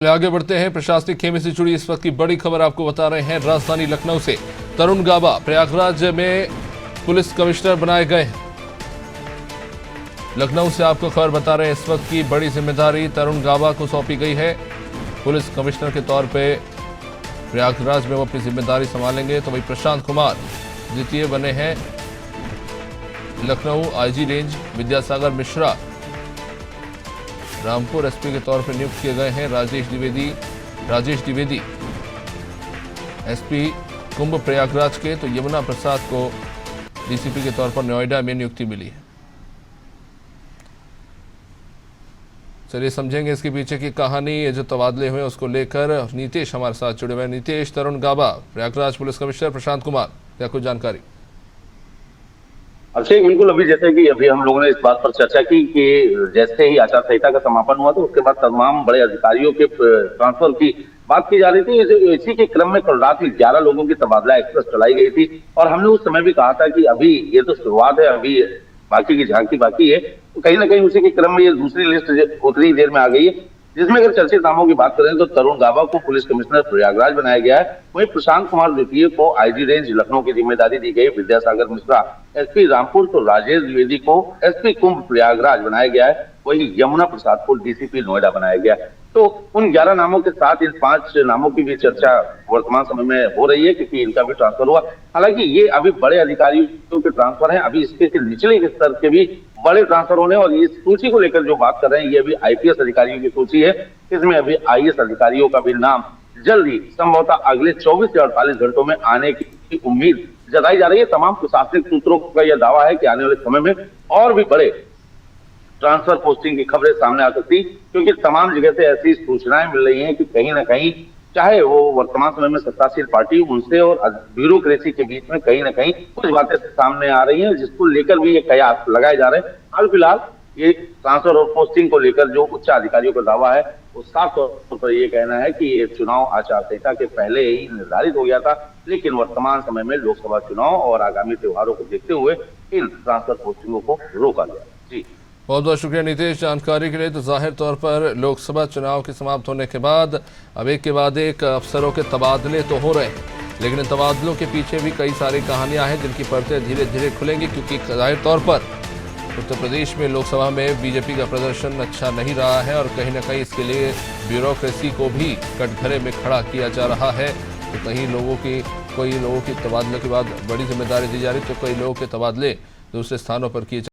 आगे बढ़ते हैं। प्रशासनिक खेमे से जुड़ी इस वक्त की बड़ी खबर आपको बता रहे हैं। राजधानी लखनऊ से तरुण गाबा प्रयागराज में पुलिस कमिश्नर बनाए गए हैं। लखनऊ से आपको खबर बता रहे हैं, इस वक्त की बड़ी जिम्मेदारी तरुण गाबा को सौंपी गई है। पुलिस कमिश्नर के तौर पे प्रयागराज में वो अपनी जिम्मेदारी संभालेंगे। तो वही प्रशांत कुमार द्वितीय बने हैं Lucknow IG range. Vidyasagar Mishra Rampur SP के तौर पर नियुक्त किए गए हैं। राजेश द्विवेदी एसपी कुंभ प्रयागराज के। तो यमुना प्रसाद को डीसीपी के तौर पर नोएडा में नियुक्ति मिली है। चलिए समझेंगे इसके पीछे की कहानी। ये जो तबादले हुए उसको लेकर नीतीश हमारे साथ जुड़े हुए हैं। नीतीश, तरुण गाबा प्रयागराज पुलिस कमिश्नर, प्रशांत कुमार, क्या कुछ जानकारी? अभिषेक, बिल्कुल अभी जैसे कि अभी हम लोगों ने इस बात पर चर्चा की कि जैसे ही आचार संहिता का समापन हुआ तो उसके बाद तमाम बड़े अधिकारियों के ट्रांसफर की बात की जा रही थी। इसी के क्रम में कल रात 11 लोगों की तबादला एक्सप्रेस चलाई गई थी और हमने उस समय भी कहा था कि अभी ये तो शुरुआत है, अभी बाकी की झांकी बाकी है। तो कहीं ना कहीं उसी के क्रम में ये दूसरी लिस्ट उतनी देर में आ गई है, जिसमें अगर चर्चित नामों की बात करें तो तरुण गाबा को पुलिस कमिश्नर प्रयागराज बनाया गया है। वहीं प्रशांत कुमार द्वितीय को आईजी रेंज लखनऊ की जिम्मेदारी दी गई। विद्यासागर मिश्रा एसपी रामपुर तो राजेश द्विवेदी को एसपी कुंभ प्रयागराज बनाया गया है। वहीं यमुना प्रसाद को डीसीपी नोएडा बनाया गया है। तो उन 11 नामों के साथ इन 5 नामों की भी चर्चा वर्तमान समय में हो रही है, क्योंकि इनका भी ट्रांसफर हुआ। हालांकि ये अभी बड़े अधिकारियों के ट्रांसफर हैं, अभी इसके निचले स्तर के भी बड़े ट्रांसफर होने। और इस सूची को लेकर जो बात कर रहे हैं, ये अभी आईपीएस अधिकारियों की सूची है। इसमें अभी आईएएस अधिकारियों का भी नाम जल्द ही संभवतः अगले 24 से 48 घंटों में आने की उम्मीद जताई जा रही है। तमाम प्रशासनिक सूत्रों का यह दावा है कि आने वाले समय में और भी बड़े ट्रांसफर पोस्टिंग की खबरें सामने आ सकती, क्योंकि तमाम जगह से ऐसी सूचनाएं मिल रही हैं कि कहीं ना कहीं चाहे वो वर्तमान समय में सत्तासीन पार्टी उनसे और ब्यूरोक्रेसी के बीच में कहीं ना कहीं कुछ बातें सामने आ रही हैं, जिसको लेकर भी ये कयास लगाए जा रहे हैं। हाल फिलहाल ये ट्रांसफर और पोस्टिंग को लेकर जो उच्च अधिकारियों का दावा है वो साफ तौर पर ये कहना है कि ये चुनाव आचार संहिता के पहले ही निर्धारित हो गया था, लेकिन वर्तमान समय में लोकसभा चुनाव और आगामी त्योहारों को देखते हुए इन ट्रांसफर पोस्टिंगों को रोका गया। जी, बहुत बहुत शुक्रिया नीतीश जानकारी के लिए। तो जाहिर तौर पर लोकसभा चुनाव के समाप्त होने के बाद अब एक के बाद एक अफसरों के तबादले तो हो रहे हैं, लेकिन इन तबादलों के पीछे भी कई सारी कहानियां हैं जिनकी परतें धीरे धीरे खुलेंगी, क्योंकि जाहिर तौर पर उत्तर प्रदेश में लोकसभा में बीजेपी का प्रदर्शन अच्छा नहीं रहा है और कहीं ना कहीं इसके लिए ब्यूरोक्रेसी को भी कटघरे में खड़ा किया जा रहा है। तो कई लोगों की तबादले के बाद बड़ी जिम्मेदारी दी जा रही, तो कई लोगों के तबादले दूसरे स्थानों पर किए